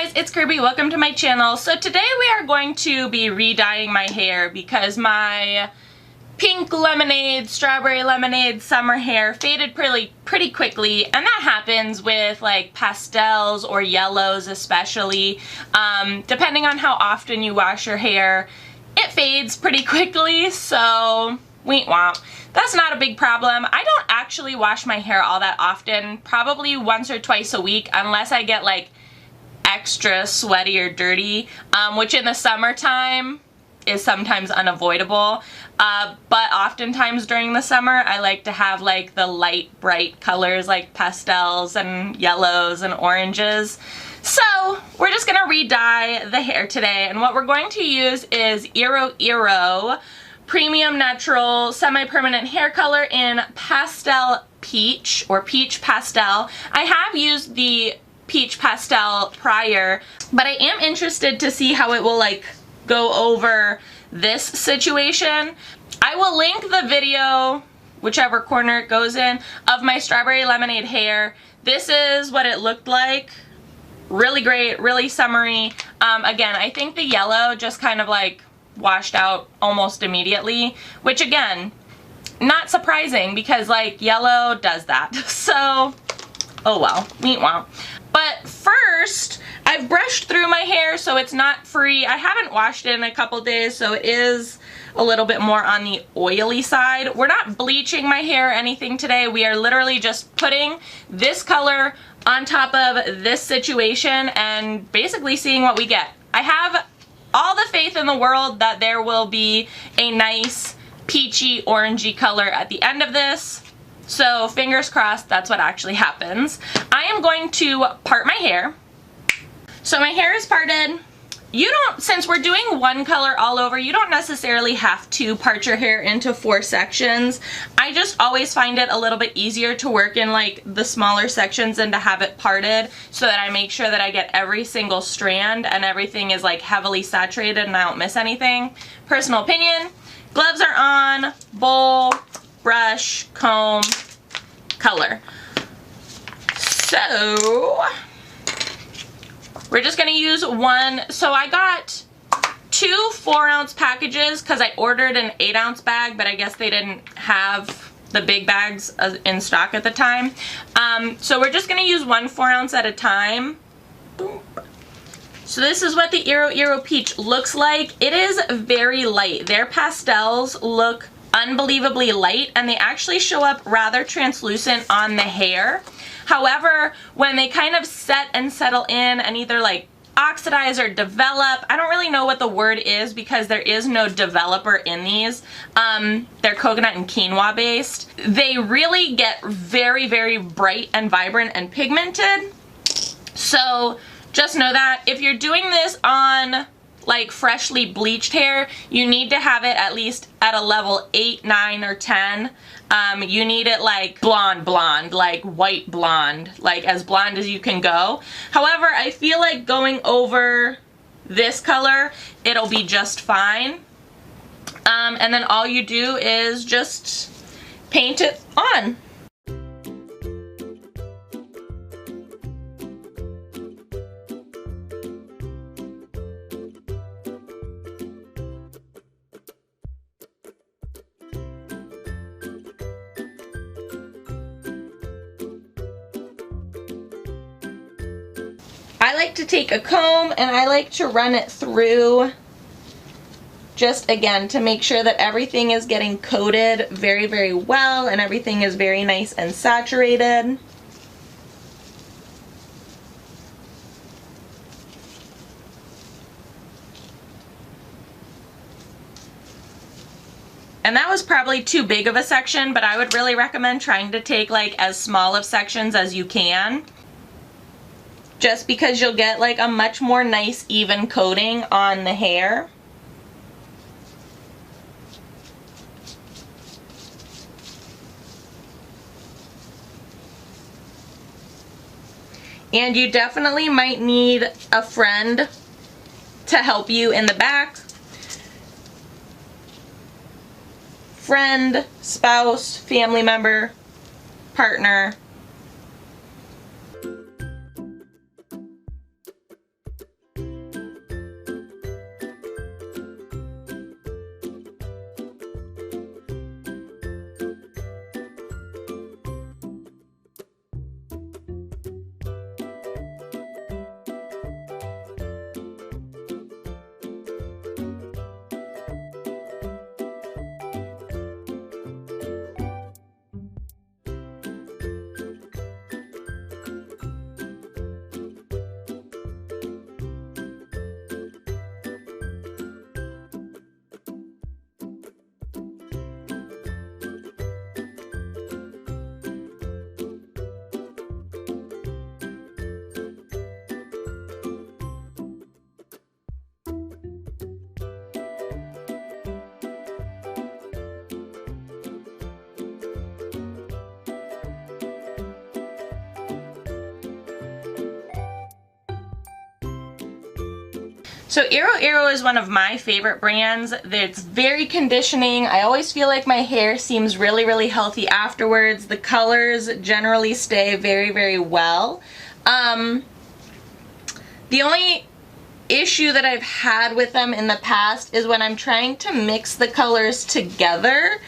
guys, it's Kirby. Welcome to my channel. So today we are going to be re-dyeing my hair because my pink lemonade, strawberry lemonade summer hair faded pretty quickly, and that happens with like pastels or yellows especially. Depending on how often you wash your hair, it fades pretty quickly, so womp womp. That's not a big problem. I don't actually wash my hair all that often, probably once or twice a week, unless I get like extra sweaty or dirty, which in the summertime is sometimes unavoidable. But oftentimes during the summer I like to have like the light bright colors like pastels and yellows and oranges. So we're just gonna re-dye the hair today, and what we're going to use is Iroiro Premium Natural Semi-Permanent Hair Color in Pastel Peach, or Peach Pastel. I have used the Peach Pastel prior, but I am interested to see how it will like go over this situation. I will link the video, whichever corner it goes in, of my strawberry lemonade hair. This is what it looked like. Really great, really summery. Again, I think the yellow just kind of like washed out almost immediately, which again, not surprising because like yellow does that. So, oh well, meat wow. But first, I've brushed through my hair so it's not free. I haven't washed it in a couple days, so it is a little bit more on the oily side. We're not bleaching my hair or anything today. We are literally just putting this color on top of this situation and basically seeing what we get. I have all the faith in the world that there will be a nice peachy orangey color at the end of this. So fingers crossed that's what actually happens. I am going to part my hair. So my hair is parted. You don't, since we're doing one color all over, you don't necessarily have to part your hair into 4 sections. I just always find it a little bit easier to work in like the smaller sections and to have it parted so that I make sure that I get every single strand and everything is like heavily saturated and I don't miss anything. Personal opinion. Gloves are on, bowl, brush, comb, color. So we're just gonna use one. So I got 2 4-ounce packages because I ordered an 8-ounce bag, but I guess they didn't have the big bags in stock at the time. So we're just gonna use 1 4-ounce at a time. Boom. So this is what the Iroiro Peach looks like. It is very light. Their pastels look unbelievably light, and they actually show up rather translucent on the hair. However, when they kind of set and settle in and either like oxidize or develop, I don't really know what the word is because there is no developer in these. They're coconut and quinoa based. They really get very, very bright and vibrant and pigmented. So just know that if you're doing this on like freshly bleached hair, you need to have it at least at a level 8, 9, or 10. You need it like blonde, like white blonde, like as blonde as you can go. However, I feel like going over this color, it'll be just fine. And then all you do is just paint it on. I like to take a comb and I like to run it through just again to make sure that everything is getting coated very, very well and everything is very nice and saturated. And that was probably too big of a section, but I would really recommend trying to take like as small of sections as you can, just because you'll get like a much more nice even coating on the hair. And you definitely might need a friend to help you in the back. Friend, spouse, family member, partner. So Iroiro is one of my favorite brands. It's very conditioning. I always feel like my hair seems really, really healthy afterwards. The colors generally stay very, very well. The only issue that I've had with them in the past is when I'm trying to mix the colors together,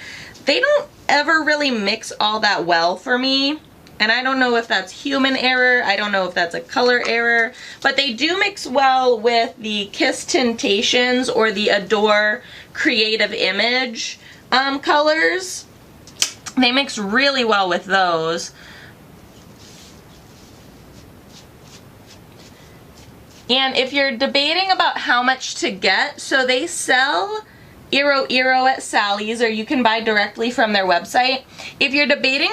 they don't ever really mix all that well for me. And I don't know if that's human error, I don't know if that's a color error, but they do mix well with the Kiss Tintations or the Adore Creative Image colors. They mix really well with those. And if you're debating about how much to get, so they sell Iroiro at Sally's, or you can buy directly from their website. If you're debating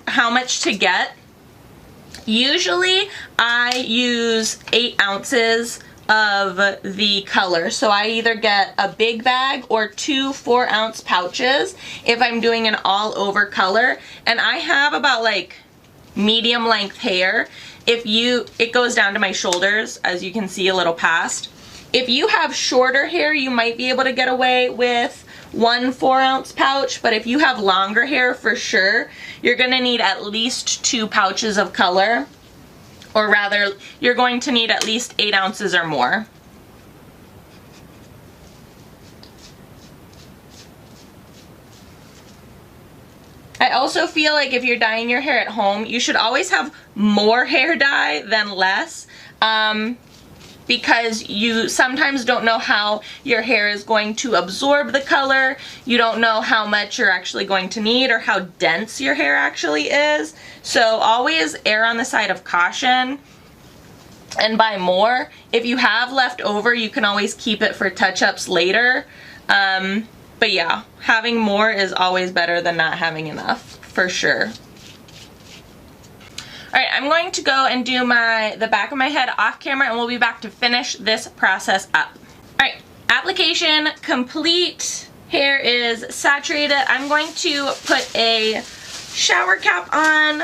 how much to get, usually I use 8 ounces of the color. So I either get a big bag or 2 4-ounce pouches if I'm doing an all over color. And I have about like medium length hair. It goes down to my shoulders, as you can see a little past. If you have shorter hair, you might be able to get away with 1 4-ounce pouch, but if you have longer hair, for sure, you're gonna need at least 2 pouches of color, or rather, you're going to need at least 8 ounces or more. I also feel like if you're dyeing your hair at home, you should always have more hair dye than less. Because you sometimes don't know how your hair is going to absorb the color. You don't know how much you're actually going to need or how dense your hair actually is. So always err on the side of caution and buy more. If you have left over, you can always keep it for touch-ups later. But yeah, having more is always better than not having enough, for sure. Alright, I'm going to go and do the back of my head off camera, and we'll be back to finish this process up. Alright, application complete. Hair is saturated. I'm going to put a shower cap on.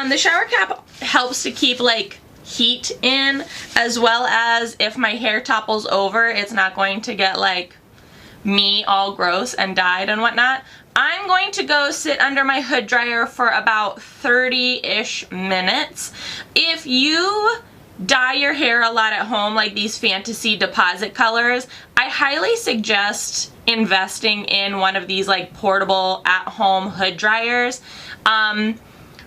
The shower cap helps to keep like heat in, as well as if my hair topples over, it's not going to get like me all gross and dyed and whatnot. I'm going to go sit under my hood dryer for about 30-ish minutes. If you dye your hair a lot at home, like these fantasy deposit colors, I highly suggest investing in one of these like portable at-home hood dryers.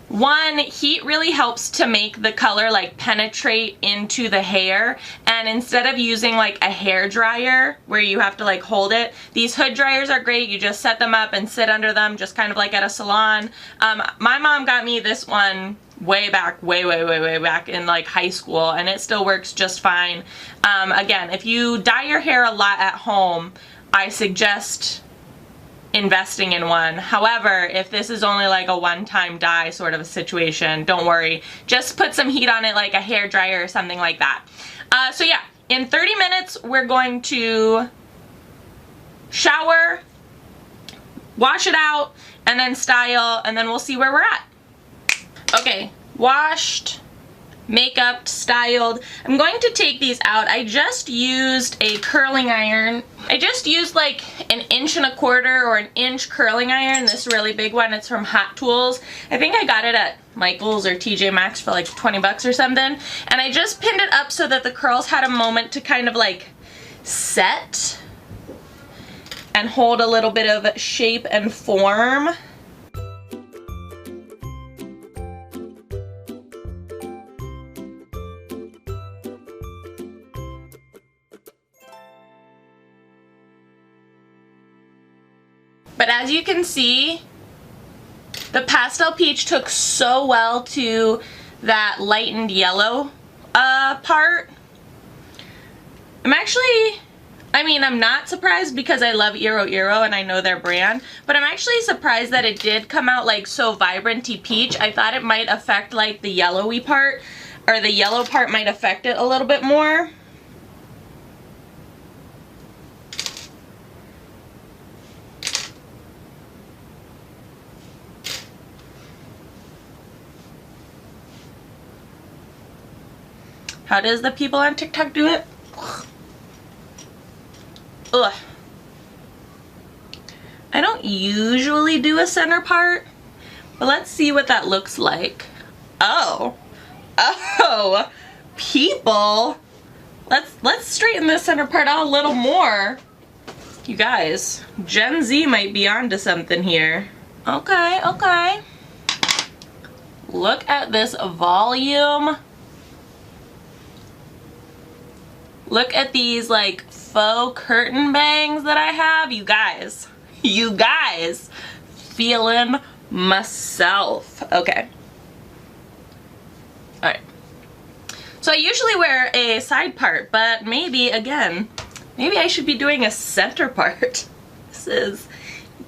One, heat really helps to make the color like penetrate into the hair, and instead of using like a hair dryer where you have to like hold it, these hood dryers are great. You just set them up and sit under them, just kind of like at a salon. My mom got me this one way back, way back in like high school, and it still works just fine. Again, if you dye your hair a lot at home, I suggest investing in one. However, if this is only like a one-time dye sort of a situation, don't worry. Just put some heat on it like a hair dryer or something like that. So yeah, in 30 minutes we're going to shower, wash it out, and then style, and then we'll see where we're at. Okay, washed, makeup, styled. I'm going to take these out. I just used a curling iron. I just used like 1.25 inches or 1 inch curling iron, this really big one. It's from Hot Tools. I think I got it at Michael's or TJ Maxx for like 20 bucks or something. And I just pinned it up so that the curls had a moment to kind of like set and hold a little bit of shape and form. But as you can see, the pastel peach took so well to that lightened yellow part. I'm not surprised because I love Iroiro and I know their brand, but I'm actually surprised that it did come out like so vibranty peach. I thought it might affect like the yellowy part, or the yellow part might affect it a little bit more. How does the people on TikTok do it? Ugh. I don't usually do a center part, but let's see what that looks like. Oh. Oh. People. Let's straighten this center part out a little more. You guys, Gen Z might be onto something here. Okay, okay. Look at this volume. Look at these like faux curtain bangs that I have. You guys, feeling myself. Okay. All right. So I usually wear a side part, but maybe I should be doing a center part. This is,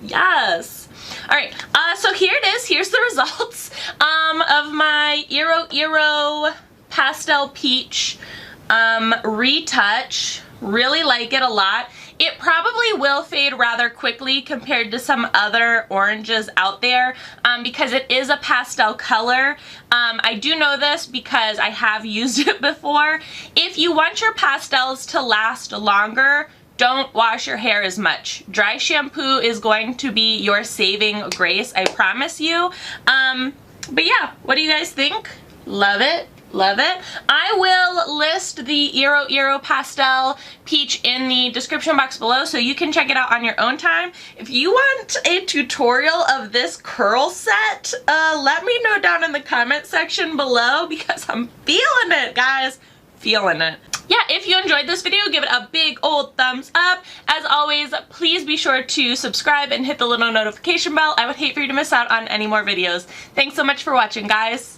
yes. All right, so here it is. Here's the results of my Iroiro Pastel Peach retouch. Really like it a lot. It probably will fade rather quickly compared to some other oranges out there because it is a pastel color. I do know this because I have used it before. If you want your pastels to last longer, don't wash your hair as much. Dry shampoo is going to be your saving grace, I promise you. But yeah, what do you guys think? Love it. Love it. I will list the Iroiro Pastel Peach in the description box below so you can check it out on your own time. If you want a tutorial of this curl set, let me know down in the comment section below because I'm feeling it, guys. Feeling it. Yeah, if you enjoyed this video, give it a big old thumbs up. As always, please be sure to subscribe and hit the little notification bell. I would hate for you to miss out on any more videos. Thanks so much for watching, guys.